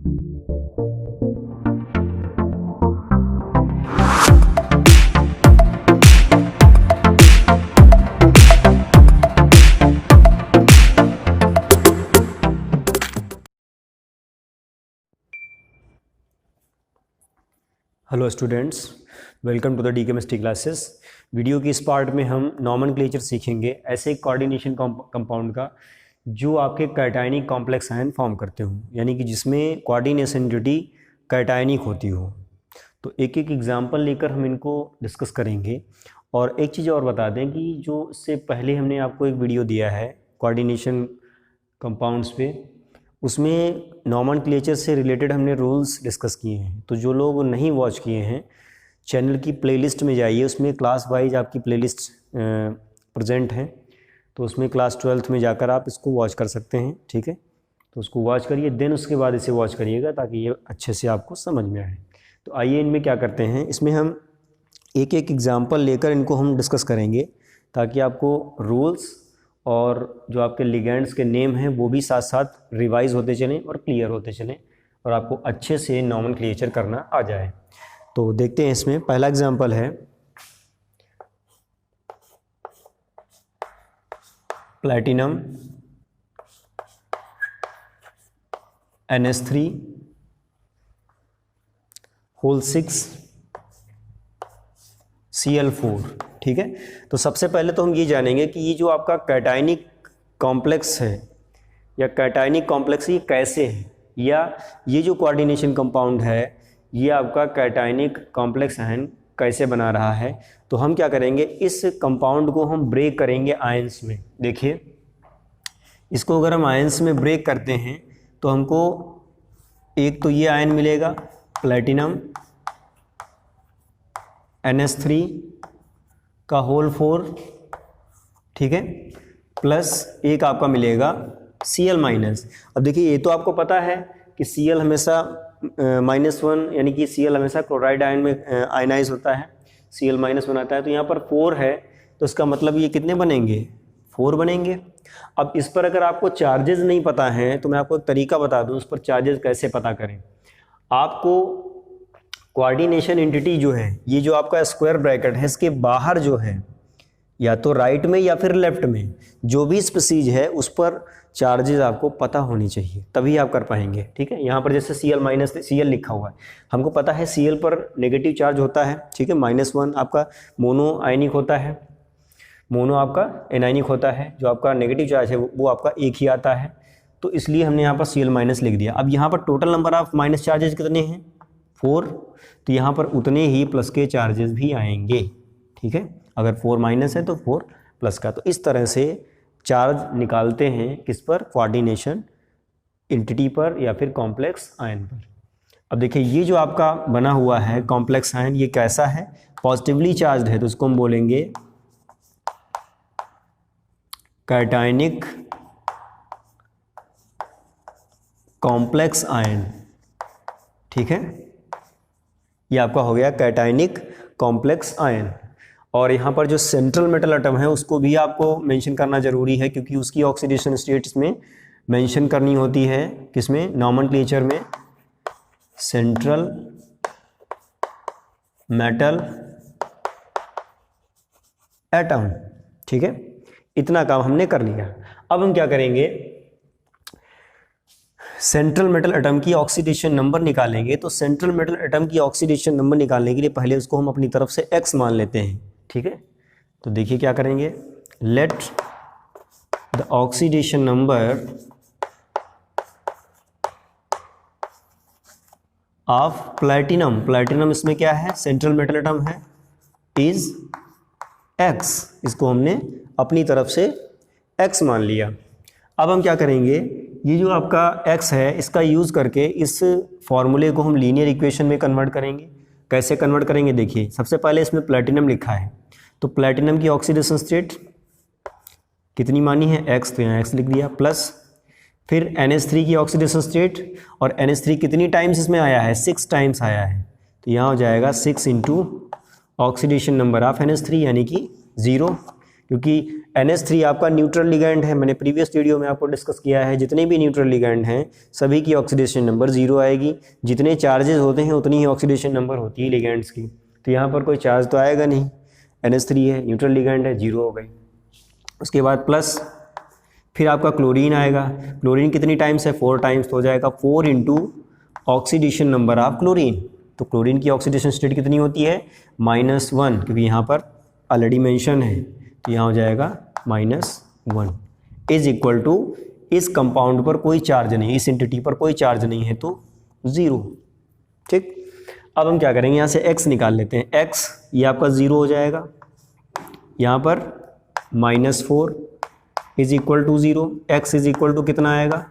Hello students, welcome to the D chemistry classes. Video की इस part में हम नॉमेनक्लेचर सीखेंगे ऐसे एक कोऑर्डिनेशन कंपाउंड का जो आपके कैटायनिक कॉम्प्लेक्स आयन फॉर्म करते हो, यानी कि जिसमें कोऑर्डिनेशन एंटिटी कैटायनिक होती हो। तो एक एक एग्जांपल लेकर हम इनको डिस्कस करेंगे। और एक चीज़ और बता दें कि जो इससे पहले हमने आपको एक वीडियो दिया है कोऑर्डिनेशन कंपाउंड्स पे, उसमें नॉमेनक्लेचर से रिलेटेड हमने रूल्स डिस्कस किए हैं। तो जो लोग नहीं वॉच किए हैं, चैनल की प्लेलिस्ट में जाइए, उसमें क्लास वाइज आपकी प्लेलिस्ट प्रेजेंट है। तो उसमें क्लास 12th में जाकर आप इसको वॉच कर सकते हैं, ठीक है। तो उसको वॉच करिए, देन उसके बाद इसे वॉच करिएगा ताकि ये अच्छे से आपको समझ में आए। तो आइए इनमें क्या करते हैं, इसमें हम एक एक एग्जाम्पल लेकर इनको हम डिस्कस करेंगे ताकि आपको रूल्स और जो आपके लिगेंड्स के नेम हैं वो भी साथ साथ रिवाइज होते चलें और क्लियर होते चलें और आपको अच्छे से नॉमेनक्लेचर करना आ जाए। तो देखते हैं, इसमें पहला एग्जांपल है प्लैटिनम NH3 होल 6 Cl4, ठीक है। तो सबसे पहले तो हम ये जानेंगे कि ये जो आपका कैटायनिक कॉम्प्लेक्स है या कैटायनिक कॉम्प्लेक्स ये कैसे है, या ये जो कोऑर्डिनेशन कंपाउंड है ये आपका कैटायनिक कॉम्प्लेक्स आयन कैसे बना रहा है। तो हम क्या करेंगे, इस कंपाउंड को हम ब्रेक करेंगे आयंस में। देखिए, इसको अगर हम आयंस में ब्रेक करते हैं तो हमको एक तो ये आयन मिलेगा प्लैटिनम NH3 का होल 4, ठीक है, प्लस एक आपका मिलेगा Cl-। अब देखिए, ये तो आपको पता है कि Cl हमेशा -1, यानी कि Cl हमेशा क्लोराइड आयन में आयनाइज होता है, Cl-1 आता है। तो यहाँ पर 4 है, तो इसका मतलब ये कितने बनेंगे, 4 बनेंगे। अब इस पर अगर आपको चार्जेस नहीं पता हैं तो मैं आपको एक तरीका बता दूँ उस पर चार्जेस कैसे पता करें। आपको कोऑर्डिनेशन एंटिटी जो है, ये जो आपका स्क्वायर ब्रैकेट है, इसके बाहर जो है या तो राइट में या फिर लेफ्ट में जो भी स्पीसीज है उस पर चार्जेस आपको पता होनी चाहिए, तभी आप कर पाएंगे, ठीक है। यहाँ पर जैसे Cl लिखा हुआ है, हमको पता है Cl पर नेगेटिव चार्ज होता है, ठीक है, -1 आपका मोनो आयनिक होता है, मोनो आपका एनायनिक होता है। जो आपका नेगेटिव चार्ज है वो आपका एक ही आता है, तो इसलिए हमने यहाँ पर Cl- लिख दिया। अब यहाँ पर total number of minus charges कितने हैं, 4, तो यहाँ पर उतने ही प्लस के चार्जेस भी आएंगे, ठीक है। अगर 4 माइनस है तो 4 प्लस का। तो इस तरह से चार्ज निकालते हैं किस पर, कोऑर्डिनेशन एंटिटी पर या फिर कॉम्प्लेक्स आयन पर। अब देखिए, ये जो आपका बना हुआ है कॉम्प्लेक्स आयन, ये कैसा है, पॉजिटिवली चार्ज्ड है, तो इसको हम बोलेंगे कैटायनिक कॉम्प्लेक्स आयन, ठीक है। ये आपका हो गया कैटायनिक कॉम्प्लेक्स आयन। और यहाँ पर जो सेंट्रल मेटल एटम है उसको भी आपको मेंशन करना जरूरी है, क्योंकि उसकी ऑक्सीडेशन स्टेट्स में मेंशन करनी होती है, किसमें, नॉमेनक्लेचर में, सेंट्रल मेटल एटम, ठीक है। इतना काम हमने कर लिया। अब हम क्या करेंगे, सेंट्रल मेटल एटम की ऑक्सीडेशन नंबर निकालेंगे। तो सेंट्रल मेटल एटम की ऑक्सीडेशन नंबर निकालने के लिए पहले उसको हम अपनी तरफ से x मान लेते हैं, ठीक है। तो देखिए क्या करेंगे, let the oxidation number of platinum, platinum इसमें क्या है, सेंट्रल मेटल एटम है, इज x। इसको हमने अपनी तरफ से x मान लिया। अब हम क्या करेंगे, ये जो आपका x है इसका यूज़ करके इस फॉर्मूले को हम लीनियर इक्वेशन में कन्वर्ट करेंगे। कैसे कन्वर्ट करेंगे, देखिए, सबसे पहले इसमें प्लैटिनम लिखा है, तो प्लैटिनम की ऑक्सीडेशन स्टेट कितनी मानी है, x, तो यहाँ x लिख दिया, प्लस फिर NH3 की ऑक्सीडेशन स्टेट, और NH3 कितनी टाइम्स इसमें आया है, 6 टाइम्स आया है, तो यहाँ हो जाएगा 6 into oxidation number of NH3 यानी कि 0, क्योंकि NH3 आपका न्यूट्रल लिगैंड है। मैंने प्रीवियस वीडियो में आपको डिस्कस किया है, जितने भी न्यूट्रल लिगैंड हैं सभी की ऑक्सीडेशन नंबर 0 आएगी। जितने चार्जेस होते हैं उतनी ही ऑक्सीडेशन नंबर होती है लिगैंड्स की। तो यहाँ पर कोई चार्ज तो आएगा नहीं, NH3 है, न्यूट्रल लिगैंड है, 0 हो गई। उसके बाद प्लस फिर आपका क्लोरीन आएगा। क्लोरीन कितनी टाइम्स है? 4 टाइम्स, तो हो जाएगा 4 into oxidation number of chlorine. तो क्लोरीन की ऑक्सीडेशन स्टेट कितनी होती है? -1, क्योंकि यहाँ पर ऑलरेडी मेंशन है, तो यहाँ हो जाएगा -1 इज इक्वल टू इस कंपाउंड पर कोई चार्ज नहीं, इस एंटिटी पर कोई चार्ज नहीं है तो 0। ठीक, अब हम क्या करेंगे, यहाँ से x निकाल लेते हैं। x ये आपका 0 हो जाएगा, यहाँ पर -4 is equal to 0, x is equal to कितना आएगा?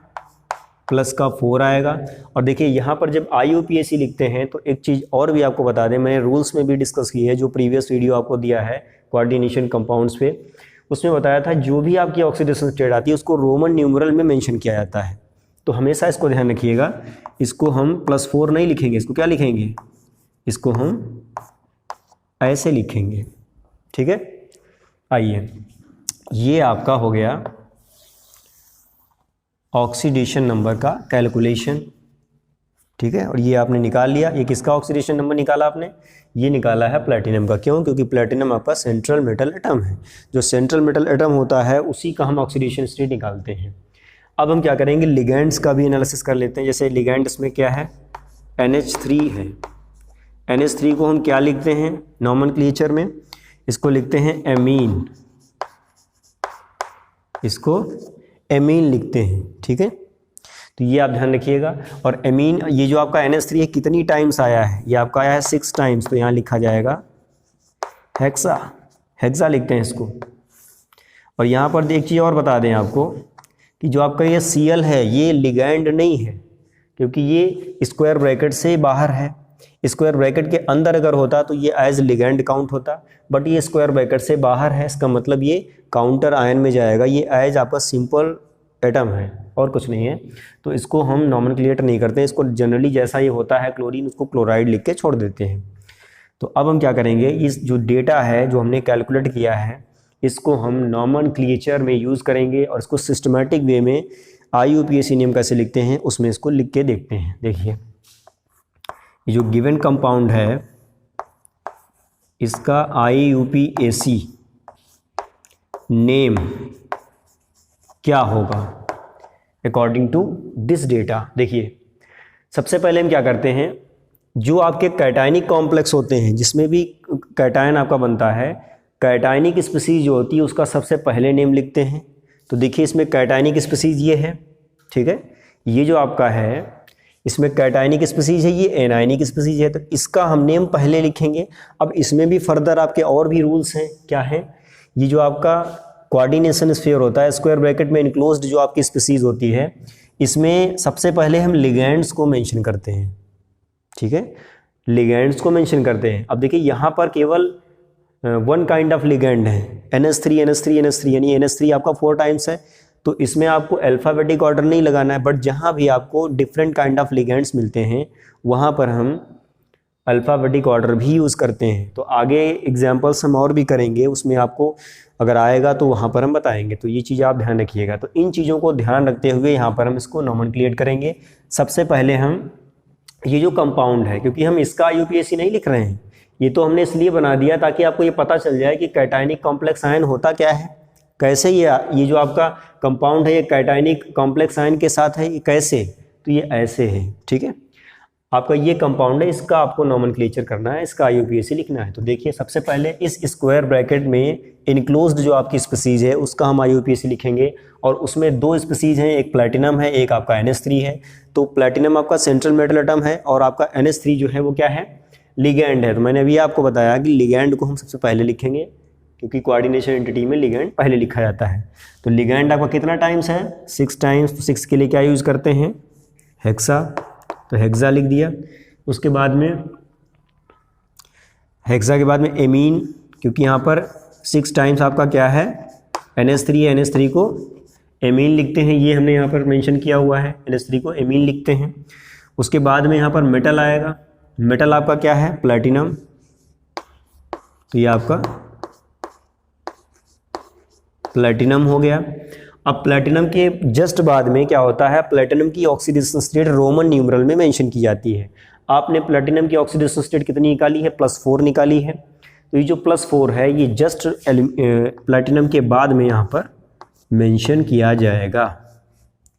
प्लस का 4 आएगा। और देखिए यहाँ पर जब IUPAC लिखते हैं तो एक चीज़ और भी आपको बता दें, मैंने रूल्स में भी डिस्कस की है, जो प्रीवियस वीडियो आपको दिया है कोऑर्डिनेशन कंपाउंड्स पे, उसमें बताया था जो भी आपकी ऑक्सीडेशन स्टेट आती है उसको रोमन न्यूमरल में मेंशन किया जाता है। तो हमेशा इसको ध्यान रखिएगा, इसको हम +4 नहीं लिखेंगे, इसको क्या लिखेंगे? इसको हम ऐसे लिखेंगे। ठीक है, आइए, ये आपका हो गया ऑक्सीडेशन नंबर का कैलकुलेशन। ठीक है, और ये आपने निकाल लिया। ये किसका ऑक्सीडेशन नंबर निकाला आपने? ये निकाला है प्लैटिनम का। क्यों? क्योंकि प्लैटिनम आपका सेंट्रल मेटल एटम है। जो सेंट्रल मेटल एटम होता है उसी का हम ऑक्सीडेशन स्टेट निकालते हैं। अब हम क्या करेंगे, लिगैंड्स का भी एनालिसिस कर लेते हैं। जैसे लिगैंड्स में क्या है? NH3 है। NH3 को हम क्या लिखते हैं नॉमेनक्लेचर में? इसको लिखते हैं एमीन, इसको एमीन लिखते हैं। ठीक है, तो ये आप ध्यान रखिएगा। और एमीन, ये जो आपका NH3 है कितनी टाइम्स आया है? ये आपका आया है 6 टाइम्स, तो यहाँ लिखा जाएगा हेक्सा, हेक्सा लिखते हैं इसको। और यहाँ पर एक चीज़ और बता दें आपको कि जो आपका ये Cl है ये लिगैंड नहीं है, क्योंकि ये स्क्वायर ब्रैकेट से बाहर है। स्क्वायर ब्रैकेट के अंदर अगर होता तो ये एज लिगैंड काउंट होता, बट ये स्क्वायर ब्रैकेट से बाहर है, इसका मतलब ये काउंटर आयन में जाएगा। ये एज आपका सिंपल एटम है और कुछ नहीं है, तो इसको हम नॉमेनक्लेचर नहीं करते हैं। इसको जनरली जैसा ये होता है क्लोरीन, उसको क्लोराइड लिख के छोड़ देते हैं। तो अब हम क्या करेंगे, इस जो डेटा है जो हमने कैलकुलेट किया है इसको हम नॉमेनक्लेचर में यूज़ करेंगे और इसको सिस्टमेटिक वे में IUPAC नियम कैसे लिखते हैं उसमें इसको लिख के देखते हैं। देखिए, ये जो गिवन कंपाउंड है इसका IUPAC नेम क्या होगा अकॉर्डिंग टू दिस डेटा। देखिए, सबसे पहले हम क्या करते हैं, जो आपके कैटायनिक कॉम्प्लेक्स होते हैं जिसमें भी कैटायन आपका बनता है, कैटायनिक स्पीसीज जो होती है उसका सबसे पहले नेम लिखते हैं। तो देखिए इसमें कैटायनिक स्पीसीज ये है। ठीक है, ये जो आपका है इसमें कैटायनिक स्पीसीज है, ये एनायनिक स्पीसीज है, तो इसका हम नेम पहले लिखेंगे। अब इसमें भी फर्दर आपके और भी रूल्स हैं। क्या है? ये जो आपका कोऑर्डिनेशन स्फीयर होता है, स्क्वायर ब्रैकेट में इनक्लोज्ड जो आपकी स्पीसीज होती है, इसमें सबसे पहले हम लिगैंड्स को मेंशन करते हैं। ठीक है, लिगैंड्स को मेंशन करते हैं। अब देखिए यहाँ पर केवल वन काइंड ऑफ लिगैंड है, NH3 NH3 NH3, यानी NH3 आपका 4 टाइम्स है, तो इसमें आपको अल्फ़ाबेटिक ऑर्डर नहीं लगाना है। बट जहाँ भी आपको डिफरेंट काइंड ऑफ लिगैंड्स मिलते हैं वहाँ पर हम अल्फ़ाबेटिक ऑर्डर भी यूज़ करते हैं। तो आगे एग्जांपल्स हम और भी करेंगे, उसमें आपको अगर आएगा तो वहाँ पर हम बताएंगे। तो ये चीज़ आप ध्यान रखिएगा। तो इन चीज़ों को ध्यान रखते हुए यहाँ पर हम इसको नॉमेनक्लेट करेंगे। सबसे पहले हम ये जो कंपाउंड है, क्योंकि हम इसका IUPAC नहीं लिख रहे हैं, ये तो हमने इसलिए बना दिया ताकि आपको ये पता चल जाए कि कैटायनिक कॉम्प्लेक्स आयन होता क्या है, कैसे ये जो आपका कंपाउंड है ये कैटायनिक कॉम्प्लेक्स आयन के साथ है, ये कैसे, तो ये ऐसे है। ठीक है, आपका ये कंपाउंड है, इसका आपको नॉमेनक्लेचर करना है, इसका IUPAC लिखना है। तो देखिए सबसे पहले इस स्क्वायर ब्रैकेट में इनक्लोज्ड जो आपकी स्पीसीज है उसका हम IUPAC लिखेंगे, और उसमें 2 स्पीसीज हैं, एक प्लैटिनम है, एक आपका NH3 है। तो प्लैटिनम आपका सेंट्रल मेटल एटम है और आपका NH3 जो है वो क्या है, लिगैंड है। तो मैंने अभी आपको बताया कि लिगैंड को हम सबसे पहले लिखेंगे, क्योंकि कोऑर्डिनेशन एंटिटी में लिगैंड पहले लिखा जाता है। तो लिगैंड आपका कितना टाइम्स है, 6 टाइम्स। तो 6 के लिए क्या यूज़ करते हैं, हेक्सा, तो हेक्सा लिख दिया। उसके बाद में हेक्सा के बाद में एमीन, क्योंकि यहाँ पर 6 टाइम्स आपका क्या है NH3 है, NH3 को एमीन लिखते हैं, ये हमने यहाँ पर मेंशन किया हुआ है, NH3 को एमीन लिखते हैं। उसके बाद में यहाँ पर मेटल आएगा, मेटल आपका क्या है, प्लैटिनम, तो ये आपका प्लेटिनम हो गया। अब प्लेटिनम के जस्ट बाद में क्या होता है, प्लेटिनम की ऑक्सीडेशन स्टेट रोमन न्यूमरल में मेंशन की जाती है। आपने प्लेटिनम की ऑक्सीडेशन स्टेट कितनी निकाली है, +4 निकाली है। तो ये जो +4 है ये जस्ट प्लेटिनम के बाद में यहाँ पर मेंशन किया जाएगा,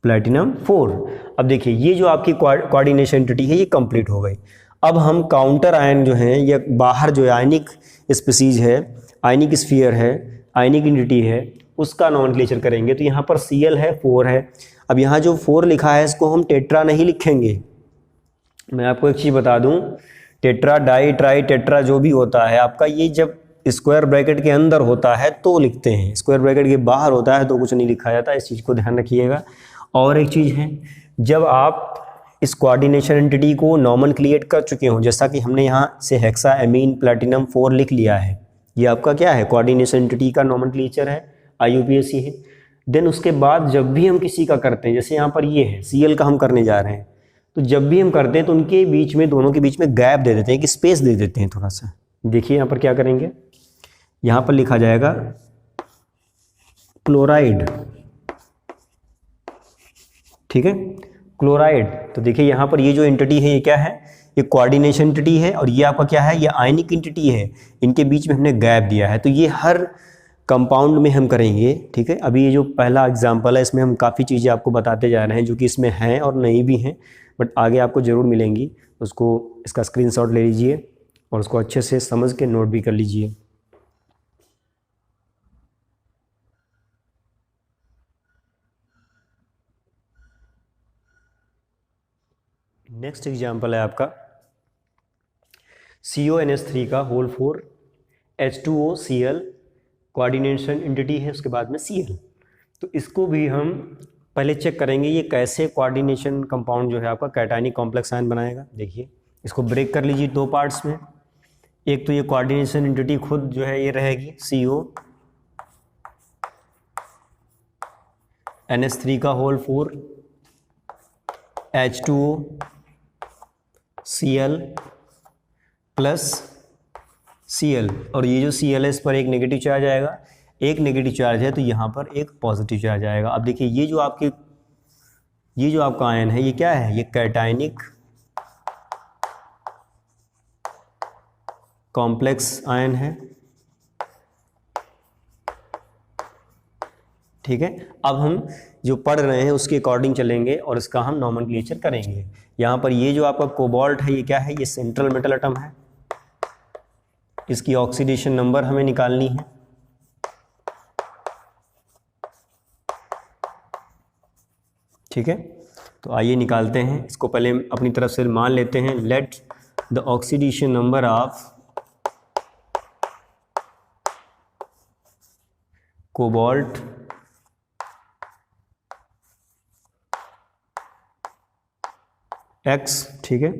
प्लेटिनम 4। अब देखिए ये जो आपकी कोऑर्डिनेशन एंटिटी है ये कंप्लीट हो गई। अब हम काउंटर आयन जो हैं या बाहर जो आयनिक स्पीसीज है, आयनिक स्फीयर है, आयनिक एंटिटी है, उसका नॉमेनक्लेचर करेंगे। तो यहाँ पर Cl है, 4 है। अब यहाँ जो 4 लिखा है इसको हम टेट्रा नहीं लिखेंगे। मैं आपको एक चीज़ बता दूँ, टेट्रा, डाई, ट्राई, टेट्रा जो भी होता है आपका, ये जब स्क्वायर ब्रैकेट के अंदर होता है तो लिखते हैं, स्क्वायर ब्रैकेट के बाहर होता है तो कुछ नहीं लिखा जाता। इस चीज़ को ध्यान रखिएगा। और एक चीज़ है, जब आप इस कोऑर्डिनेशन एंटिटी को नॉमेनक्लेट कर चुके हो, जैसा कि हमने यहाँ से हेक्सा एमीन प्लैटिनम 4 लिख लिया है, ये आपका क्या है, कोऑर्डिनेशन एंटिटी का नॉमेनक्लेचर है, IUPAC है। देन उसके बाद जब भी हम किसी का करते हैं, जैसे यहाँ पर ये है Cl का हम करने जा रहे हैं, तो जब भी हम करते हैं तो उनके बीच में, दोनों के बीच में गैप दे देते हैं, कि स्पेस दे देते हैं थोड़ा सा। देखिए यहाँ पर क्या करेंगे, यहाँ पर लिखा जाएगा क्लोराइड, ठीक है, क्लोराइड। तो देखिए यहाँ पर ये जो एंटिटी है ये क्या है, ये कोऑर्डिनेशन एंटिटी है, और ये आपका क्या है, ये आयनिक एंटिटी है। इनके बीच में हमने गैप दिया है, तो ये हर कंपाउंड में हम करेंगे, ठीक है। अभी ये जो पहला एग्जांपल है इसमें हम काफ़ी चीज़ें आपको बताते जा रहे हैं जो कि इसमें हैं और नहीं भी हैं, बट आगे आपको ज़रूर मिलेंगी। उसको, इसका स्क्रीनशॉट ले लीजिए और उसको अच्छे से समझ के नोट भी कर लीजिए। नेक्स्ट एग्जाम्पल है आपका CONH3 का whole 4 H2O Cl, coordination entity है, उसके बाद में Cl। तो इसको भी हम पहले चेक करेंगे ये कैसे कोऑर्डिनेशन कंपाउंड जो है आपका कैटायनिक कॉम्प्लेक्स आयन बनाएगा। देखिए इसको ब्रेक कर लीजिए 2 पार्ट्स में। एक तो ये कोऑर्डिनेशन एंटिटी खुद जो है ये रहेगी CONH3 का whole 4 H2O Cl plus Cl, और ये जो Cl है इस पर एक नेगेटिव चार्ज आएगा, एक नेगेटिव चार्ज है तो यहाँ पर एक पॉजिटिव चार्ज आएगा। अब देखिए ये जो आपका आयन है ये क्या है, ये कैटायनिक कॉम्प्लेक्स आयन है, ठीक है। अब हम जो पढ़ रहे हैं उसके अकॉर्डिंग चलेंगे और इसका हम नॉमेनक्लेचर करेंगे। यहाँ पर ये जो आपका कोबाल्ट है ये क्या है, ये सेंट्रल मेटल एटम है, इसकी ऑक्सीडेशन नंबर हमें निकालनी है। ठीक है, तो आइए निकालते हैं इसको। पहले अपनी तरफ से मान लेते हैं, let the oxidation number of cobalt x, ठीक है।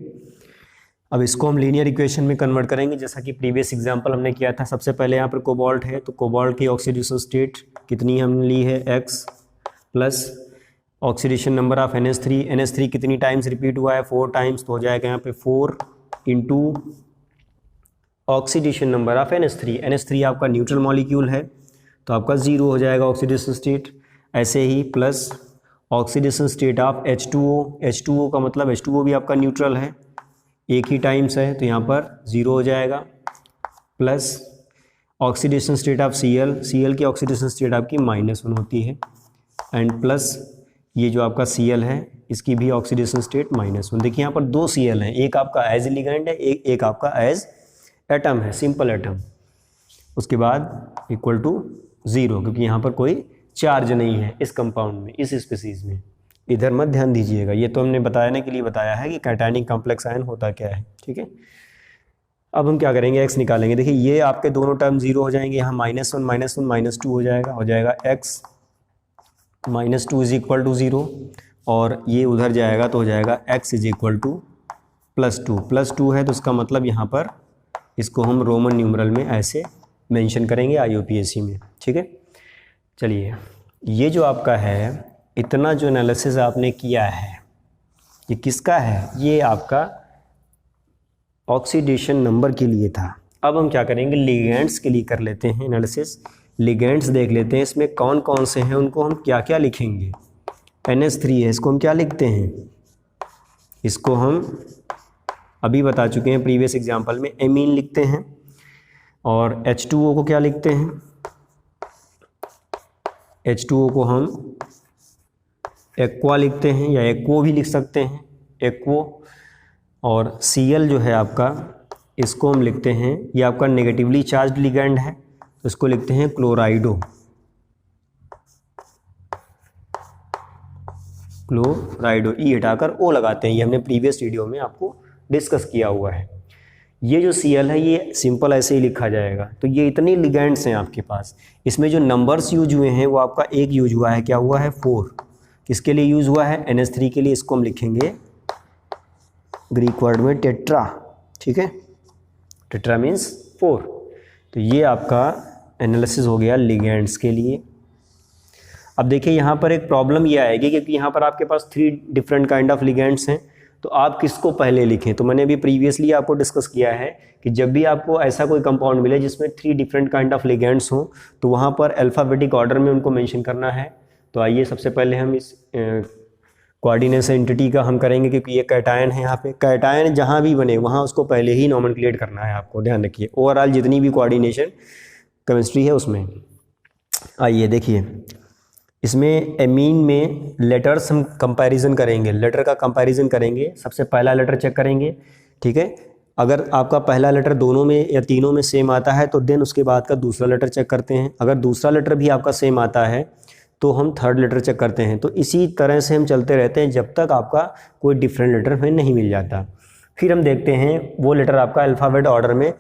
अब इसको हम लीनियर इक्वेशन में कन्वर्ट करेंगे, जैसा कि प्रीवियस एग्जांपल हमने किया था। सबसे पहले यहाँ पर कोबाल्ट है तो कोबाल्ट की ऑक्सीडेशन स्टेट कितनी हमने ली है, x plus oxidation number of NH3 कितनी टाइम्स रिपीट हुआ है, 4 टाइम्स, तो हो जाएगा यहाँ पे 4 into oxidation number of NH3 आपका न्यूट्रल मॉलिक्यूल है तो आपका 0 हो जाएगा ऑक्सीडेशन स्टेट। ऐसे ही plus oxidation state of H2O का मतलब H2O भी आपका न्यूट्रल है, एक ही टाइम्स है तो यहाँ पर 0 हो जाएगा, plus oxidation state of Cl की ऑक्सीडेशन स्टेट आपकी -1 होती है, एंड प्लस ये जो आपका Cl है इसकी भी ऑक्सीडेशन स्टेट -1। देखिए यहाँ पर 2 Cl हैं, एक आपका एज लिगेंड है, एक आपका एज एटम है, सिंपल एटम। उसके बाद इक्वल टू 0, क्योंकि यहाँ पर कोई चार्ज नहीं है इस कंपाउंड में, इस स्पीसीज में। इधर मत ध्यान दीजिएगा, ये तो हमने बताने के लिए बताया है कि कैटायनिक कॉम्प्लेक्स आयन होता क्या है, ठीक है। अब हम क्या करेंगे, x निकालेंगे। देखिए ये आपके दोनों टर्म 0 हो जाएंगे, यहाँ -1 -2 हो जाएगा x -2 इज इक्वल टू 0, और ये उधर जाएगा तो हो जाएगा x इज इक्वल टू +2 है, तो इसका मतलब यहाँ पर इसको हम रोमन न्यूमरल में ऐसे मेंशन करेंगे IUPAC में, ठीक है। चलिए ये जो आपका है, इतना जो एनालिसिस आपने किया है ये किसका है, ये आपका ऑक्सीडेशन नंबर के लिए था। अब हम क्या करेंगे, लिगेंड्स के लिए कर लेते हैं एनालिसिस। लिगेंड्स देख लेते हैं, इसमें कौन कौन से हैं, उनको हम क्या क्या लिखेंगे। NH3 है, इसको हम क्या लिखते हैं, इसको हम अभी बता चुके हैं प्रीवियस एग्जाम्पल में, एमीन लिखते हैं। और H2O को क्या लिखते हैं, H2O को हम एक्वा लिखते हैं, या एक्वो भी लिख सकते हैं, एक्वो। और Cl जो है आपका, इसको हम लिखते हैं, ये आपका नेगेटिवली चार्ज लिगेंड है, तो इसको लिखते हैं क्लोराइडो, क्लोराइडो। ई हटाकर O लगाते हैं, ये हमने प्रीवियस वीडियो में आपको डिस्कस किया हुआ है। ये जो Cl है ये सिंपल ऐसे ही लिखा जाएगा। तो ये इतने लिगेंड्स हैं आपके पास। इसमें जो नंबर्स यूज हुए हैं वो आपका एक यूज हुआ है, क्या हुआ है, 4। किसके लिए यूज हुआ है, NH3 के लिए। इसको हम लिखेंगे ग्रीक वर्ड में टेट्रा, ठीक है, टेट्रा मीन्स 4। तो ये आपका एनालिसिस हो गया लिगेंड्स के लिए। अब देखिए यहाँ पर एक प्रॉब्लम ये आएगी, क्योंकि यहाँ पर आपके पास 3 डिफरेंट काइंड ऑफ लिगेंड्स हैं, तो आप किसको पहले लिखें। तो मैंने अभी प्रीवियसली आपको डिस्कस किया है कि जब भी आपको ऐसा कोई कंपाउंड मिले जिसमें 3 डिफरेंट काइंड ऑफ लिगेंड्स हों, तो वहाँ पर अल्फ़ाबेटिक ऑर्डर में उनको मेंशन करना है। तो आइए सबसे पहले हम इस कोऑर्डिनेशन एंटिटी का हम करेंगे, क्योंकि ये कैटायन है। यहाँ पे कैटायन जहाँ भी बने वहाँ उसको पहले ही नॉमेनक्लेट करना है, आपको ध्यान रखिए। ओवरऑल जितनी भी कोऑर्डिनेशन केमिस्ट्री है उसमें। आइए देखिए, इसमें एमीन में लेटर्स हम कंपैरिजन करेंगे, लेटर का कंपैरिजन करेंगे। सबसे पहला लेटर चेक करेंगे, ठीक है। अगर आपका पहला लेटर दोनों में या तीनों में सेम आता है तो देन उसके बाद का दूसरा लेटर चेक करते हैं। अगर दूसरा लेटर भी आपका सेम आता है तो हम थर्ड लेटर चेक करते हैं। तो इसी तरह से हम चलते रहते हैं जब तक आपका कोई डिफरेंट लेटर हमें नहीं मिल जाता। फिर हम देखते हैं वो लेटर आपका अल्फ़ाबेट ऑर्डर में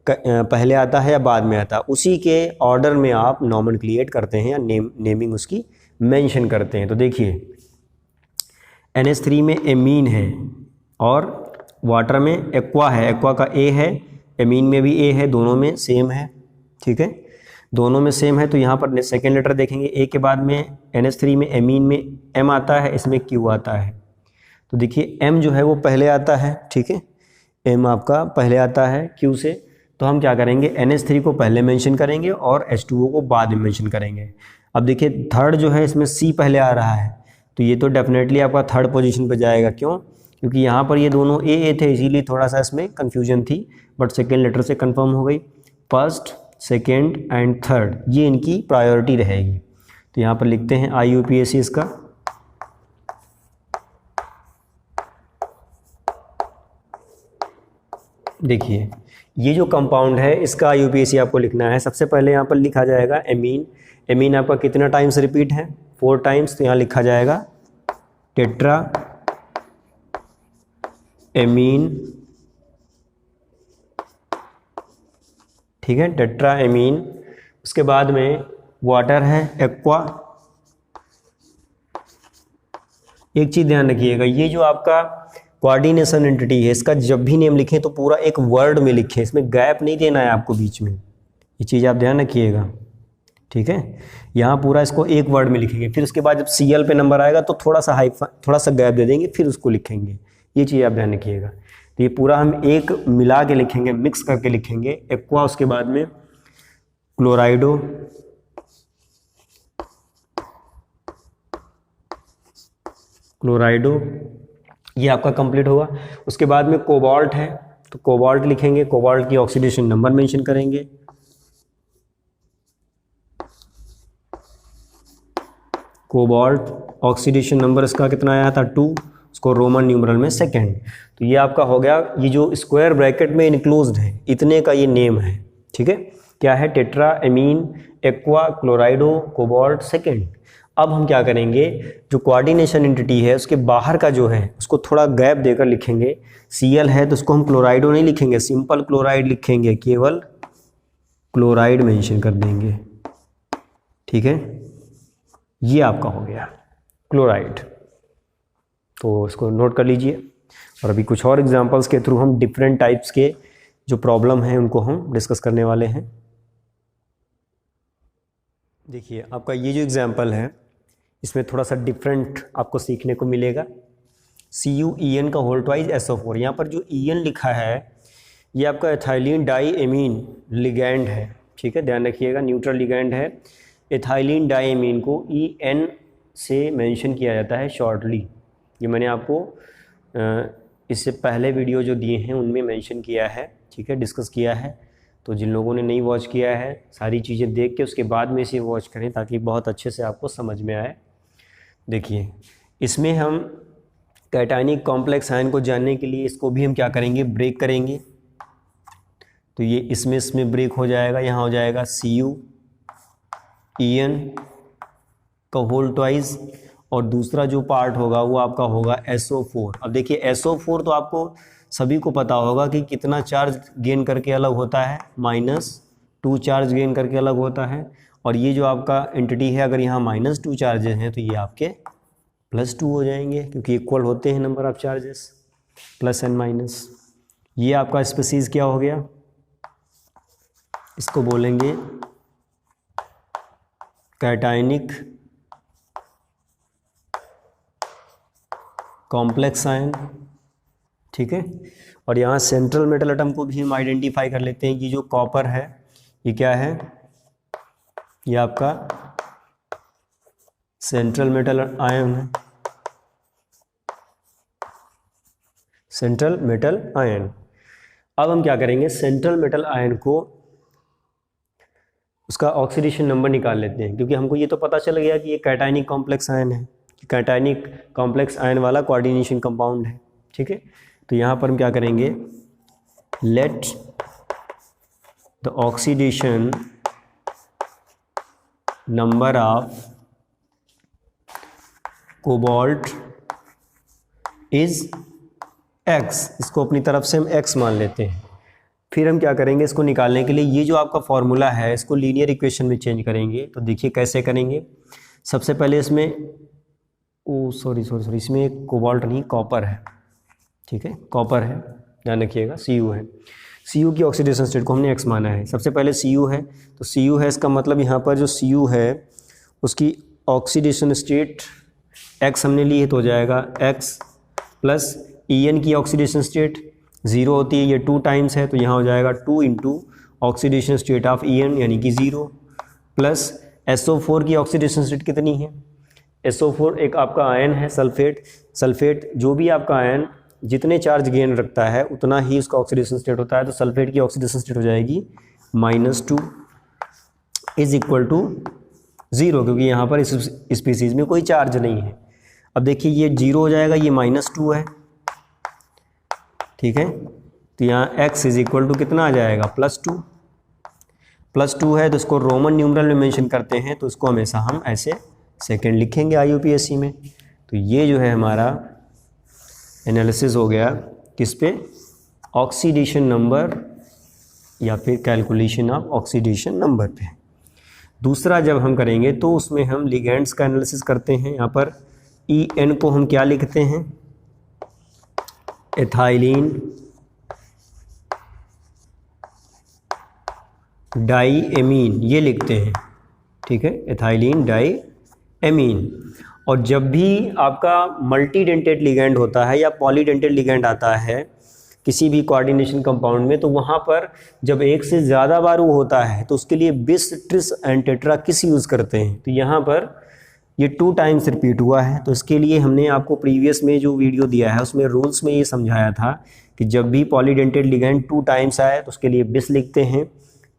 पहले आता है या बाद में आता है, उसी के ऑर्डर में आप नॉमेनक्लेट करते हैं या नेमिंग उसकी मेंशन करते हैं। तो देखिए NH3 में एमीन है और वाटर में एक्वा है, एक्वा का A है, एमीन में भी A है, दोनों में सेम है, ठीक है, दोनों में सेम है। तो यहाँ पर सेकेंड लेटर देखेंगे, A के बाद में NH3 में एमीन में M आता है, इसमें Q आता है। तो देखिए M जो है वो पहले आता है, ठीक है, M आपका पहले आता है Q से। तो हम क्या करेंगे, NH3 को पहले मेंशन करेंगे और H2O को बाद में मेंशन करेंगे। अब देखिए थर्ड जो है इसमें C पहले आ रहा है, तो ये तो डेफिनेटली आपका थर्ड पोजीशन पे जाएगा। क्यों, क्योंकि यहाँ पर ये दोनों A थे, इसीलिए थोड़ा सा इसमें कन्फ्यूजन थी, बट सेकेंड लेटर से कंफर्म हो गई। फर्स्ट, सेकेंड एंड थर्ड, ये इनकी प्रायोरिटी रहेगी। तो यहाँ पर लिखते हैं IUPAC इसका। देखिए ये जो कंपाउंड है इसका IUPAC आपको लिखना है। सबसे पहले यहाँ पर लिखा जाएगा एमीन। एमीन आपका कितना टाइम्स रिपीट है, 4 टाइम्स। तो यहाँ लिखा जाएगा टेट्रा एमीन, ठीक है, टेट्रा एमीन। उसके बाद में वाटर है एक्वा। एक चीज़ ध्यान रखिएगा, ये जो आपका कोऑर्डिनेशन एंटिटी है इसका जब भी नेम लिखें तो पूरा एक वर्ड में लिखें, इसमें गैप नहीं देना है आपको बीच में, ये चीज़ आप ध्यान रखिएगा, ठीक है। यहाँ पूरा इसको एक वर्ड में लिखेंगे, फिर उसके बाद जब Cl पे नंबर आएगा तो थोड़ा सा गैप दे देंगे, फिर उसको लिखेंगे, ये चीज़ आप ध्यान रखिएगा। तो ये पूरा हम एक मिला के लिखेंगे, मिक्स करके लिखेंगे, एक्वा, उसके बाद में क्लोराइडो, क्लोराइडो, ये आपका कंप्लीट होगा। उसके बाद में कोबाल्ट है, तो कोबाल्ट लिखेंगे, कोबाल्ट की ऑक्सीडेशन नंबर मेंशन करेंगे, कोबाल्ट ऑक्सीडेशन नंबर इसका कितना आया था, 2, उसको रोमन न्यूमरल में सेकेंड। तो ये आपका हो गया, ये जो स्क्वायर ब्रैकेट में इनक्लोज्ड है इतने का ये नेम है, ठीक है, क्या है, tetra amine aqua क्लोराइडो cobalt second. अब हम क्या करेंगे, जो कोऑर्डिनेशन एंटिटी है उसके बाहर का जो है उसको थोड़ा गैप देकर लिखेंगे। Cl है तो उसको हम क्लोराइडो नहीं लिखेंगे, सिंपल क्लोराइड लिखेंगे, केवल क्लोराइड मेंशन कर देंगे, ठीक है। ये आपका हो गया क्लोराइड, तो इसको नोट कर लीजिए। और अभी कुछ और एग्जांपल्स के थ्रू हम डिफरेंट टाइप्स के जो प्रॉब्लम हैं उनको हम डिस्कस करने वाले हैं। देखिए आपका ये जो एग्जांपल है इसमें थोड़ा सा डिफरेंट आपको सीखने को मिलेगा। CuEn का होल ट्वाइस SO4, यहाँ पर जो En लिखा है ये आपका एथाइलिन डाई एमीन लिगैंड है, ठीक है, ध्यान रखिएगा न्यूट्रल लिगैंड है। एथाइलिन डाइमीन को EN से मेंशन किया जाता है शॉर्टली। ये मैंने आपको इससे पहले वीडियो जो दिए हैं उनमें मेंशन किया है, ठीक है, डिस्कस किया है। तो जिन लोगों ने नहीं वॉच किया है सारी चीज़ें देख के उसके बाद में इसे वॉच करें ताकि बहुत अच्छे से आपको समझ में आए। देखिए इसमें हम कैटायनिक कॉम्प्लेक्स आयन को जानने के लिए इसको भी हम क्या करेंगे, ब्रेक करेंगे। तो ये इसमें ब्रेक हो जाएगा, यहाँ हो जाएगा Cu En का होल ट्वाइस, और दूसरा जो पार्ट होगा वो आपका होगा SO4। अब देखिए SO4 तो आपको सभी को पता होगा कि कितना चार्ज गेन करके अलग होता है, -2 चार्ज गेन करके अलग होता है। और ये जो आपका एंटिटी है अगर यहाँ -2 चार्जेस हैं तो ये आपके +2 हो जाएंगे, क्योंकि इक्वल होते हैं number of charges, plus and minus. ये आपका स्पीसीज क्या हो गया, इसको बोलेंगे कैटायनिक कॉम्प्लेक्स आयन, ठीक है। और यहाँ सेंट्रल मेटल एटम को भी हम आइडेंटिफाई कर लेते हैं। ये जो कॉपर है ये क्या है, ये आपका सेंट्रल मेटल आयन है, सेंट्रल मेटल आयन। अब हम क्या करेंगे, सेंट्रल मेटल आयन को उसका ऑक्सीडेशन नंबर निकाल लेते हैं, क्योंकि हमको ये तो पता चल गया कि ये कैटायनिक कॉम्प्लेक्स आयन है, कैटायनिक कॉम्प्लेक्स आयन वाला कोऑर्डिनेशन कंपाउंड है, ठीक है। तो यहाँ पर हम क्या करेंगे, let the oxidation number of cobalt is X, इसको अपनी तरफ से हम X मान लेते हैं। फिर हम क्या करेंगे, इसको निकालने के लिए ये जो आपका फॉर्मूला है इसको लीनियर इक्वेशन में चेंज करेंगे। तो देखिए कैसे करेंगे, सबसे पहले इसमें सॉरी इसमें कोबाल्ट नहीं कॉपर है, ठीक है, कॉपर है, ध्यान रखिएगा, Cu है। Cu की ऑक्सीडेशन स्टेट को हमने X माना है। सबसे पहले Cu है, तो Cu है, इसका मतलब यहाँ पर जो Cu है उसकी ऑक्सीडेशन स्टेट X हमने ली है, तो हो जाएगा X प्लस En की ऑक्सीडेशन स्टेट 0 होती है, ये 2 टाइम्स है, तो यहाँ हो जाएगा 2 into oxidation state of En यानी कि 0 प्लस SO4 की ऑक्सीडेशन स्टेट कितनी है, SO4 एक आपका आयन है सल्फेट जो भी आपका आयन जितने चार्ज गेन रखता है उतना ही उसका ऑक्सीडेशन स्टेट होता है। तो सल्फेट की ऑक्सीडेशन स्टेट हो जाएगी -2 इज इक्वल टू 0, क्योंकि यहाँ पर इस स्पीसीज में कोई चार्ज नहीं है। अब देखिए ये 0 हो जाएगा, ये -2 है, ठीक है। तो यहाँ x इज इक्वल टू कितना आ जाएगा, +2 है, तो इसको रोमन न्यूमरल में मेंशन करते हैं, तो इसको हमेशा हम ऐसे सेकंड लिखेंगे IUPAC में। तो ये जो है हमारा एनालिसिस हो गया किस पे, ऑक्सीडेशन नंबर या फिर कैलकुलेशन ऑफ ऑक्सीडेशन नंबर पे। दूसरा जब हम करेंगे तो उसमें हम लिगेंड्स का एनालिसिस करते हैं। यहाँ पर En को हम क्या लिखते हैं, एथाइलिन डाईएमीन, ये लिखते हैं, ठीक है, एथाइलिन डाईएमीन। और जब भी आपका मल्टीडेंटेड लिगैंड होता है या पॉलीडेंटेड लिगैंड आता है किसी भी कोऑर्डिनेशन कंपाउंड में, तो वहाँ पर जब एक से ज़्यादा बार वो होता है तो उसके लिए बिस, ट्रिस एंड टेट्रा किस यूज़ करते हैं। तो यहाँ पर ये 2 टाइम्स रिपीट हुआ है, तो इसके लिए हमने आपको प्रीवियस में जो वीडियो दिया है उसमें रूल्स में ये समझाया था कि जब भी पॉलीडेंटेड लिगैंड 2 टाइम्स आए तो उसके लिए बिस लिखते हैं,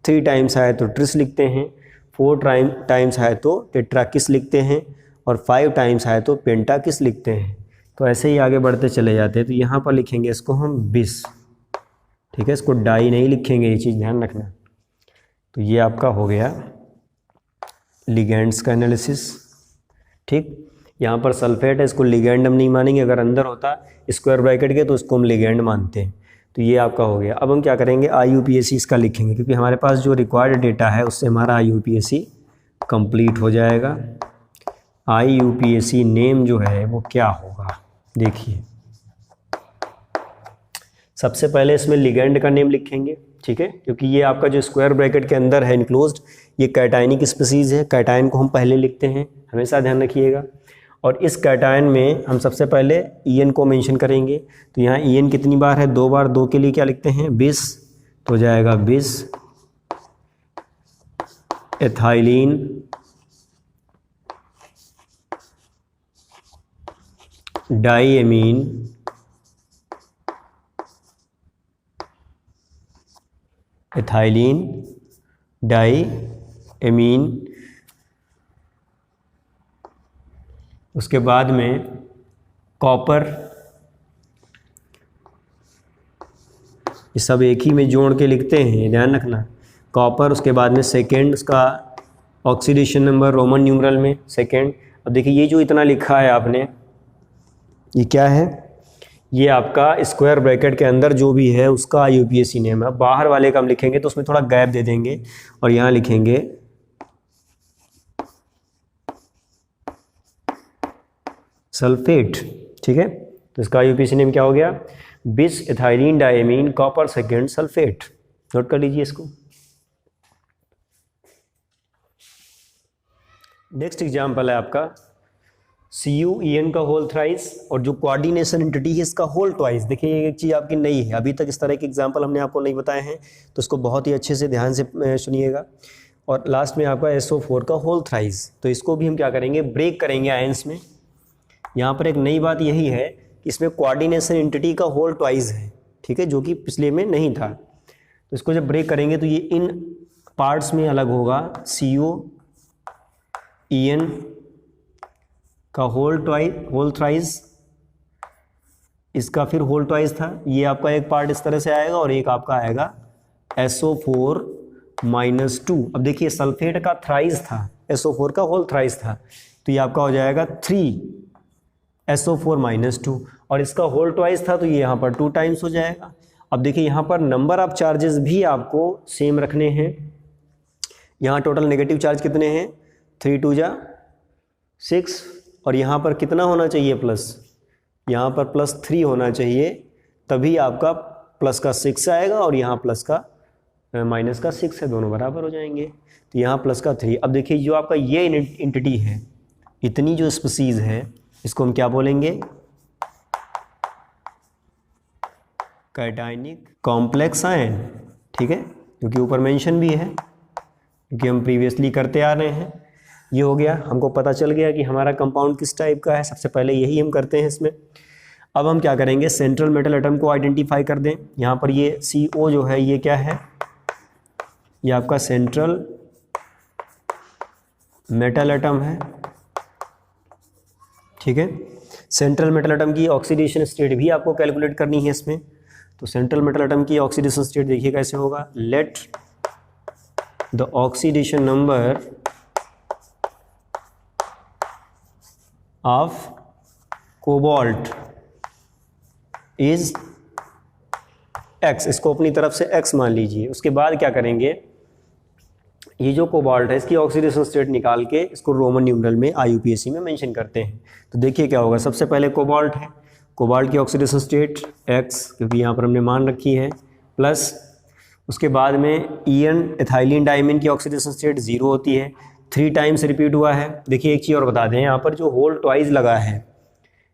3 टाइम्स आए तो ट्रिस लिखते हैं, 4 टाइम्स आए तो टेट्रा किस लिखते हैं, और 5 टाइम्स आए तो पेंटा किस लिखते हैं। तो ऐसे ही आगे बढ़ते चले जाते हैं। तो यहाँ पर लिखेंगे इसको हम बिस, ठीक है, इसको डाई नहीं लिखेंगे, ये चीज़ ध्यान रखना। तो ये आपका हो गया लिगैंड्स का एनालिसिस, ठीक। यहाँ पर सल्फेट है, इसको लिगैंड हम नहीं मानेंगे, अगर अंदर होता स्क्वायर ब्रैकेट के तो उसको हम लिगैंड मानते हैं। तो ये आपका हो गया। अब हम क्या करेंगे, IUPAC इसका लिखेंगे, क्योंकि हमारे पास जो रिक्वायर्ड डेटा है उससे हमारा IUPAC कंप्लीट हो जाएगा। IUPAC नेम जो है वो क्या होगा, देखिए सबसे पहले इसमें लिगैंड का नेम लिखेंगे, ठीक है, क्योंकि ये आपका जो स्क्वायर ब्रैकेट के अंदर है इनक्लोज्ड, ये कैटायनिक स्पीसीज है। कैटायन को हम पहले लिखते हैं, हमेशा ध्यान रखिएगा। और इस कैटायन में हम सबसे पहले En को मेंशन करेंगे। तो यहाँ En कितनी बार है, 2 बार, 2 के लिए क्या लिखते हैं 20, तो हो जाएगा 20 एथाइलिन डाईएमीन एथाइलिन डाईएमीन, उसके बाद में कॉपर, ये सब एक ही में जोड़ के लिखते हैं, ध्यान रखना। कॉपर, उसके बाद में सेकेंड, उसका ऑक्सीडेशन नंबर रोमन न्यूमरल में सेकेंड। अब देखिए ये जो इतना लिखा है आपने, ये क्या है, ये आपका स्क्वायर ब्रैकेट के अंदर जो भी है उसका IUPAC नेम है। बाहर वाले का हम लिखेंगे तो उसमें थोड़ा गैप दे देंगे और यहाँ लिखेंगे सल्फेट, ठीक है। तो इसका IUPAC नेम क्या हो गया, bis ethylene diamine copper second sulphate. Note कर लीजिए इसको। नेक्स्ट एग्जाम्पल है आपका CuEn का होल थ्राइस, और जो कोऑर्डिनेशन एंटिटी है इसका होल ट्वाइस। देखिए ये एक चीज़ आपकी नई है, अभी तक इस तरह के एग्जाम्पल हमने आपको नहीं बताए हैं, तो इसको बहुत ही अच्छे से ध्यान से सुनिएगा। और लास्ट में आपका SO4 का होल थ्राइस, तो इसको भी हम क्या करेंगे, ब्रेक करेंगे आयंस में। यहाँ पर एक नई बात यही है कि इसमें कोऑर्डिनेशन एंटिटी का होल ट्वाइस है, ठीक है, जो कि पिछले में नहीं था। तो इसको जब ब्रेक करेंगे तो ये इन पार्ट्स में अलग होगा। CuEn का होल थ्राइस, इसका फिर होल ट्वाइस था। ये आपका एक पार्ट इस तरह से आएगा और एक आपका आएगा SO4 -2। अब देखिए सल्फेट का थ्राइस था, SO4 का होल थ्राइस था, तो ये आपका हो जाएगा 3 SO4 -2, और इसका होल ट्वाइस था तो ये यहाँ पर 2 टाइम्स हो जाएगा। अब देखिए यहाँ पर नंबर ऑफ चार्जेस भी आपको सेम रखने हैं। यहाँ टोटल नेगेटिव चार्ज कितने हैं, 3 2 जा 6, और यहाँ पर कितना होना चाहिए प्लस, यहाँ पर +3 होना चाहिए, तभी आपका प्लस का 6 आएगा और यहाँ प्लस का माइनस का 6 है, दोनों बराबर हो जाएंगे। तो यहाँ प्लस का 3। अब देखिए जो आपका ये एंटिटी है, इतनी जो स्पीसीज है, इसको हम क्या बोलेंगे, कैटायनिक कॉम्प्लेक्स आयन, ठीक है, क्योंकि ऊपर मेंशन भी है, क्योंकि हम प्रीवियसली करते आ रहे हैं। ये हो गया, हमको पता चल गया कि हमारा कंपाउंड किस टाइप का है, सबसे पहले यही हम करते हैं इसमें। अब हम क्या करेंगे, सेंट्रल मेटल एटम को आइडेंटिफाई कर दें। यहाँ पर ये CO जो है ये क्या है, ये आपका सेंट्रल मेटल एटम है, ठीक है। सेंट्रल मेटल एटम की ऑक्सीडेशन स्टेट भी आपको कैलकुलेट करनी है इसमें। तो सेंट्रल मेटल एटम की ऑक्सीडेशन स्टेट देखिए कैसे होगा, let the oxidation number of cobalt is X, इसको अपनी तरफ से X मान लीजिए। उसके बाद क्या करेंगे, ये जो कोबाल्ट है इसकी ऑक्सीडेशन स्टेट निकाल के इसको रोमन न्यूमरल में IUPAC में मेंशन करते हैं। तो देखिए क्या होगा, सबसे पहले कोबाल्ट है, कोबाल्ट की ऑक्सीडेशन स्टेट X, क्योंकि यहाँ पर हमने मान रखी है, प्लस उसके बाद में EN एथाइलिन डाईमीन की ऑक्सीडेशन स्टेट 0 होती है, 3 टाइम्स रिपीट हुआ है। देखिए एक चीज़ और बता दें, यहाँ पर जो होल ट्वाइस लगा है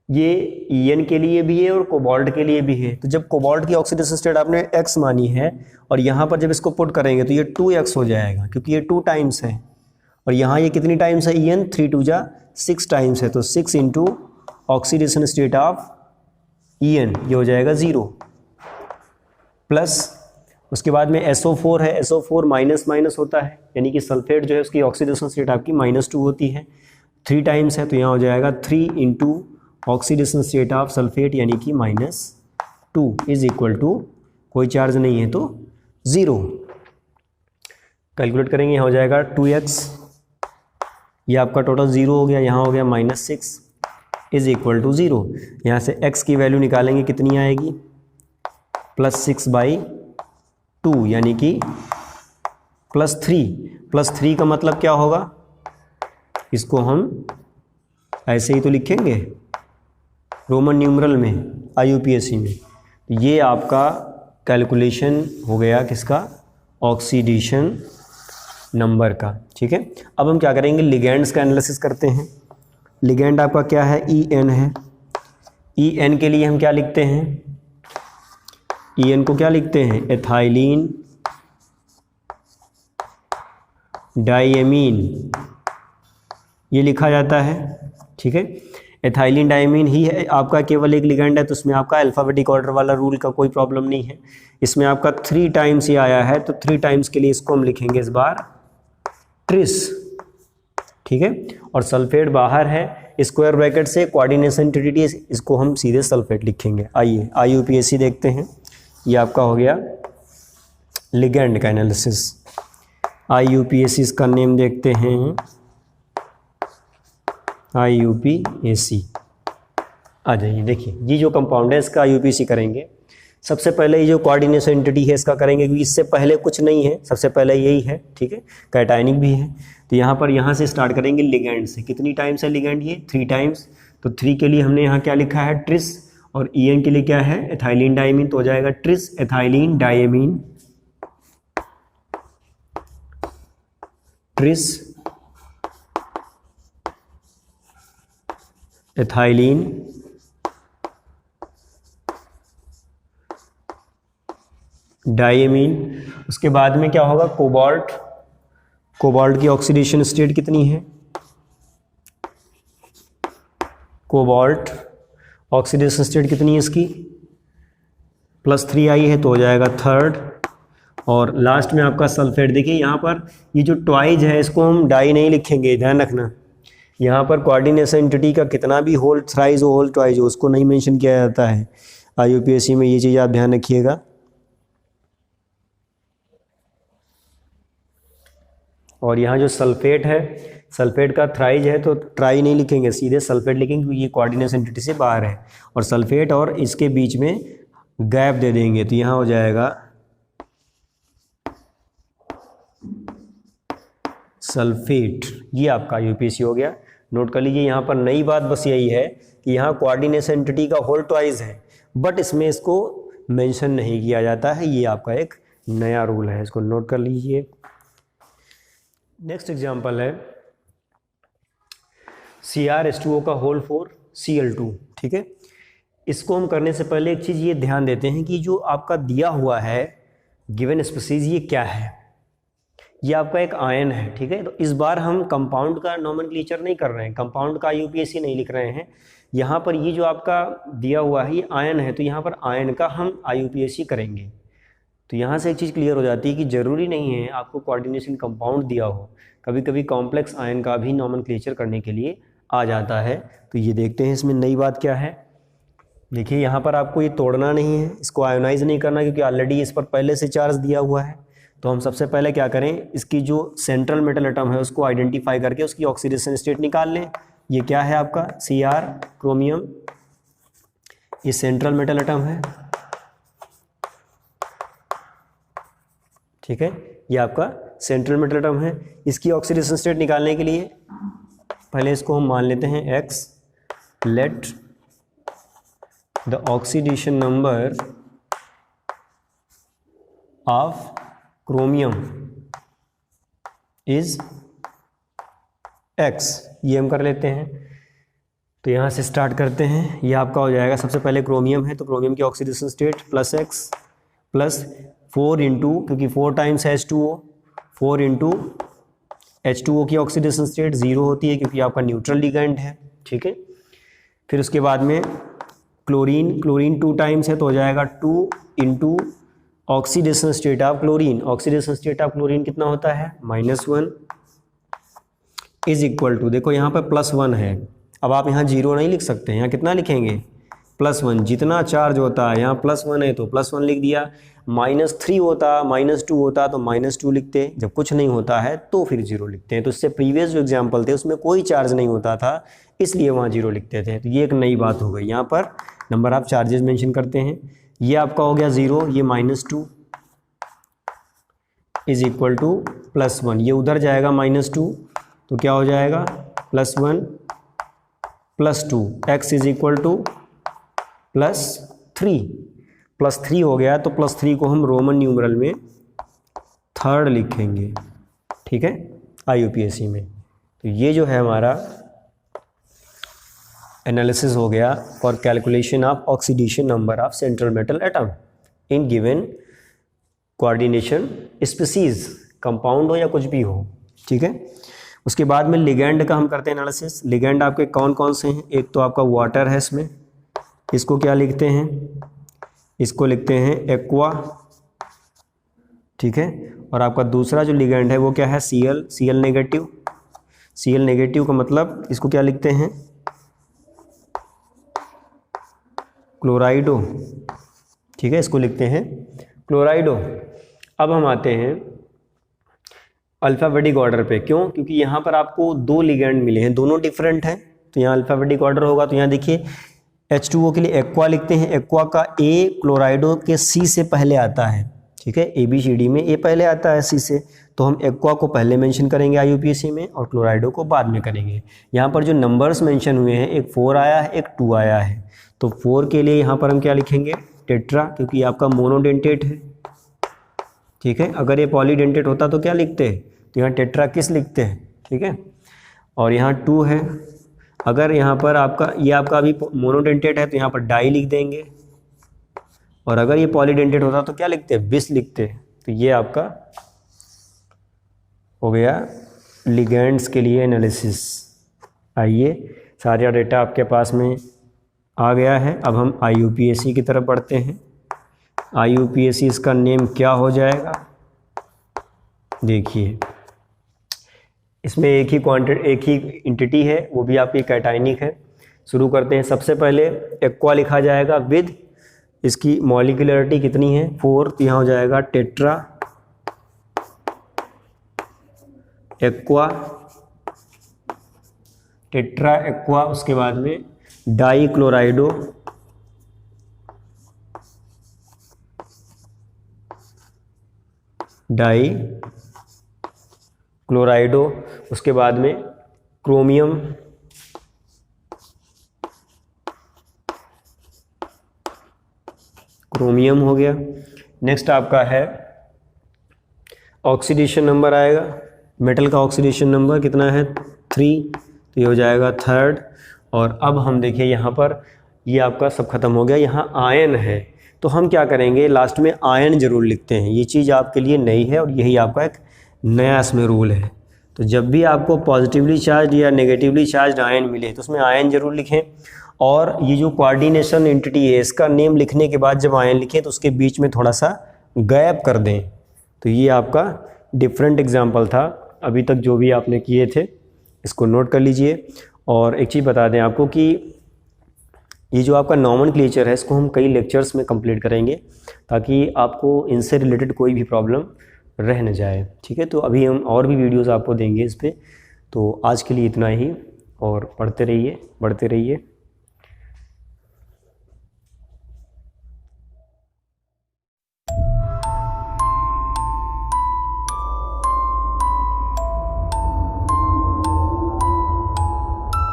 ये EN के लिए भी है और कोबाल्ट के लिए भी है। तो जब कोबाल्ट की ऑक्सीडेशन स्टेट आपने X मानी है और यहाँ पर जब इसको पुट करेंगे तो ये 2X हो जाएगा, क्योंकि ये 2 टाइम्स है, और यहाँ ये कितनी टाइम्स है, EN 3 2 जा 6 टाइम्स है, तो 6 into oxidation state of EN, ये हो जाएगा 0, प्लस उसके बाद में SO4 है, SO4 माइनस माइनस होता है, यानी कि सल्फेट जो है उसकी ऑक्सीडेशन स्टेट आपकी -2 होती है, 3 टाइम्स है, तो यहाँ हो जाएगा 3 into oxidation state of sulphate यानी कि -2 इज इक्वल टू, कोई चार्ज नहीं है तो 0। कैलकुलेट करेंगे, यहाँ हो जाएगा 2X, ये आपका टोटल 0 हो गया, यहाँ हो गया -6 इज इक्वल टू 0। यहाँ से X की वैल्यू निकालेंगे, कितनी आएगी, +6/2 यानी कि +3 का मतलब क्या होगा, इसको हम ऐसे ही तो लिखेंगे रोमन न्यूमरल में IUPAC में। ये आपका कैलकुलेशन हो गया किसका, ऑक्सीडेशन नंबर का, ठीक है। अब हम क्या करेंगे, लिगेंड्स का एनालिसिस करते हैं। लिगेंड आपका क्या है, EN है। EN के लिए हम क्या लिखते हैं, EN को क्या लिखते हैं, एथाइलिन डाइएमीन ये लिखा जाता है, ठीक है। एथाइलिन डाइमीन ही है आपका केवल एक लिगेंड है, तो उसमें आपका अल्फ़ाबेटिक ऑर्डर वाला रूल का कोई प्रॉब्लम नहीं है। इसमें आपका 3 टाइम्स ये आया है, तो 3 टाइम्स के लिए इसको हम लिखेंगे इस बार ट्रिस, ठीक है। और सल्फेट बाहर है, स्क्वायर ब्रैकेट से कोऑर्डिनेशन ट्रिटी, इसको हम सीधे सल्फेट लिखेंगे। आइए IUPAC देखते हैं। ये आपका हो गया लिगेंड का एनालिसिस। IUPAC इसका नेम देखते हैं, IUPAC। आ जाइए, देखिए ये जो कंपाउंड है इसका IUPAC करेंगे। सबसे पहले ये जो कोऑर्डिनेशन एंटिटी है इसका करेंगे, क्योंकि इससे पहले कुछ नहीं है, सबसे पहले यही है, ठीक है। कैटायनिक भी है, तो यहाँ से स्टार्ट करेंगे लिगेंड से। कितनी टाइम्स है लिगेंड? ये 3 टाइम्स। तो 3 के लिए हमने यहाँ क्या लिखा है? ट्रिस। और EN के लिए क्या है? Ethylene diamine. तो हो जाएगा tris ethylene diamine, tris ethylene diamine. उसके बाद में क्या होगा? कोबाल्ट। कोबाल्ट की ऑक्सीडेशन स्टेट कितनी है? कोबाल्ट ऑक्सीडेशन स्टेट कितनी है इसकी? +3 आई है, तो हो जाएगा 3rd। और लास्ट में आपका सल्फेट। देखिए यहाँ पर ये जो ट्वाइज है इसको हम डाई नहीं लिखेंगे, ध्यान रखना। यहाँ पर कोऑर्डिनेशन एंटिटी का कितना भी होल, थ्राइज हो, होल ट्वाइज हो, उसको नहीं मेंशन किया जाता है IUPAC में। ये चीज़ आप ध्यान रखिएगा। और यहाँ जो सल्फेट है, सल्फेट का थ्राइज है, तो ट्राई नहीं लिखेंगे, सीधे सल्फेट लिखेंगे, क्योंकि ये कोऑर्डिनेशन एंटिटी से बाहर है। और सल्फेट और इसके बीच में गैप दे देंगे, तो यहाँ हो जाएगा सल्फेट। ये आपका IUPAC हो गया। नोट कर लीजिए, यहाँ पर नई बात बस यही है कि यहाँ कोऑर्डिनेशन एंटिटी का होल ट्वाइज है, बट इसमें इसको मेंशन नहीं किया जाता है। ये आपका एक नया रूल है, इसको नोट कर लीजिए। नेक्स्ट एग्जांपल है CrH2O का होल 4 Cl2, ठीक है। इसको हम करने से पहले एक चीज़ ये ध्यान देते हैं कि जो आपका दिया हुआ है गिवन स्पीसीज, ये क्या है? ये आपका एक आयन है, ठीक है। तो इस बार हम कंपाउंड का नोमेनक्लेचर नहीं कर रहे हैं, कंपाउंड का IUPAC नहीं लिख रहे हैं। यहाँ पर ये जो आपका दिया हुआ है ये आयन है, तो यहाँ पर आयन का हम IUPAC करेंगे। तो यहाँ से एक चीज़ क्लियर हो जाती है कि ज़रूरी नहीं है आपको कोऑर्डिनेशन कंपाउंड दिया हो, कभी कभी कॉम्प्लेक्स आयन का भी नोमेनक्लेचर करने के लिए आ जाता है। तो ये देखते हैं इसमें नई बात क्या है। देखिए यहाँ पर आपको ये तोड़ना नहीं है, इसको आयोनाइज नहीं करना, क्योंकि ऑलरेडी इस पर पहले से चार्ज दिया हुआ है। तो हम सबसे पहले क्या करें, इसकी जो सेंट्रल मेटल एटम है उसको आइडेंटिफाई करके उसकी ऑक्सीडेशन स्टेट निकाल लें। ये क्या है आपका? Cr क्रोमियम, ये सेंट्रल मेटल एटम है, ठीक है। ये आपका सेंट्रल मेटल एटम है। इसकी ऑक्सीडेशन स्टेट निकालने के लिए पहले इसको हम मान लेते हैं X। Let the oxidation number of chromium is X, ये हम कर लेते हैं। तो यहाँ से स्टार्ट करते हैं। ये आपका हो जाएगा, सबसे पहले क्रोमियम है, तो क्रोमियम की ऑक्सीडेशन स्टेट +X +4 इंटू, क्योंकि 4 टाइम्स H2O, 4 इंटू H2O की ऑक्सीडेशन स्टेट 0 होती है, क्योंकि आपका न्यूट्रल लिगेंड है, ठीक है। फिर उसके बाद में क्लोरीन, क्लोरीन 2 टाइम्स है, तो हो जाएगा 2 into oxidation state of chlorine. Oxidation state of chlorine कितना होता है? -1 इज इक्वल टू, देखो यहाँ पर +1 है, अब आप यहाँ 0 नहीं लिख सकते, यहाँ कितना लिखेंगे? +1। जितना चार्ज होता है, यहाँ +1 है तो +1 लिख दिया। -3 होता, -2 होता तो -2 लिखते। जब कुछ नहीं होता है तो फिर 0 लिखते हैं। तो इससे प्रीवियस जो एग्जाम्पल थे उसमें कोई चार्ज नहीं होता था, इसलिए वहाँ 0 लिखते थे। तो ये एक नई बात हो गई। यहाँ पर नंबर ऑफ चार्जेस मेंशन करते हैं। ये आपका हो गया 0, ये -2 इज इक्वल टू +1। ये उधर जाएगा -2, तो क्या हो जाएगा? +1 +2, x इज इक्वल टू +3। +3 हो गया, तो +3 को हम रोमन न्यूमरल में 3rd लिखेंगे, ठीक है, IUPAC में। तो ये जो है हमारा एनालिसिस हो गया for calculation of oxidation number of central metal atom in given coordination species, compound हो या कुछ भी हो। ठीक है। उसके बाद में लिगैंड का हम करते हैं एनालिसिस। लिगैंड आपके कौन कौन से हैं? एक तो आपका वाटर है, इसमें इसको क्या लिखते हैं? इसको लिखते हैं एक्वा, ठीक है। और आपका दूसरा जो लिगैंड है वो क्या है? Cl negative. Cl नेगेटिव का मतलब इसको क्या लिखते हैं? क्लोराइडो, ठीक है, इसको लिखते हैं क्लोराइडो। अब हम आते हैं अल्फ़ाबेटिक ऑर्डर पे। क्यों? क्योंकि यहाँ पर आपको दो लिगैंड मिले हैं, दोनों डिफरेंट हैं, तो यहाँ अल्फ़ाबेटिक ऑर्डर होगा। तो यहाँ देखिए H2O के लिए एक्वा लिखते हैं। एक्वा का A क्लोराइडो के C से पहले आता है, ठीक है। ABCD में A पहले आता है C से, तो हम एक्वा को पहले मेंशन करेंगे IUPAC में और क्लोराइडो को बाद में करेंगे। यहाँ पर जो नंबर्स मेंशन हुए हैं, एक 4 आया है, एक 2 आया है। तो 4 के लिए यहाँ पर हम क्या लिखेंगे? टेट्रा, क्योंकि आपका मोनोडेंटेट है, ठीक है। अगर ये पॉलीडेंटेट होता तो क्या लिखते? तो यहाँ टेट्रा किस लिखते हैं, ठीक है। और यहाँ 2 है। अगर यहाँ पर आपका ये आपका अभी मोनोडेंटेट है तो यहाँ पर डाई लिख देंगे, और अगर ये पॉलीडेंटेट होता तो क्या लिखते हैं? बिस लिखते हैं। तो ये आपका हो गया लिगैंड्स के लिए एनालिसिस। आइए, सारा डेटा आपके पास में आ गया है। अब हम IUPAC की तरफ बढ़ते हैं। IUPAC इसका नेम क्या हो जाएगा? देखिए, इसमें एक ही एंटिटी है, वो भी आपकी कैटाइनिक है। शुरू करते हैं। सबसे पहले एक्वा लिखा जाएगा विद, इसकी मॉलिक्यूलरिटी कितनी है? 4, तो यहाँ हो जाएगा टेट्रा एक्वा, टेट्रा एक्वा। उसके बाद में डाई क्लोराइडो, डाई क्लोराइडो। उसके बाद में क्रोमियम, क्रोमियम हो गया। नेक्स्ट आपका है ऑक्सीडेशन नंबर आएगा। मेटल का ऑक्सीडेशन नंबर कितना है? 3, तो ये हो जाएगा 3rd। और अब हम देखिए यहाँ पर ये आपका सब खत्म हो गया। यहाँ आयन है, तो हम क्या करेंगे? लास्ट में आयन जरूर लिखते हैं। ये चीज़ आपके लिए नई है और यही आपका एक नया इसमें रूल है। तो जब भी आपको पॉजिटिवली चार्ज या नेगेटिवली चार्ज आयन मिले तो उसमें आयन जरूर लिखें। और ये जो कोऑर्डिनेशन एंटिटी है, इसका नेम लिखने के बाद जब आयन लिखें तो उसके बीच में थोड़ा सा गैप कर दें। तो ये आपका डिफरेंट एग्जाम्पल था अभी तक जो भी आपने किए थे, इसको नोट कर लीजिए। और एक चीज़ बता दें आपको कि ये जो आपका नॉमेनक्लेचर है, इसको हम कई लेक्चर्स में कंप्लीट करेंगे ताकि आपको इनसे रिलेटेड कोई भी प्रॉब्लम रह न जाए, ठीक है। तो अभी हम और भी वीडियोस आपको देंगे इस पर। तो आज के लिए इतना ही, और पढ़ते रहिए, बढ़ते रहिए।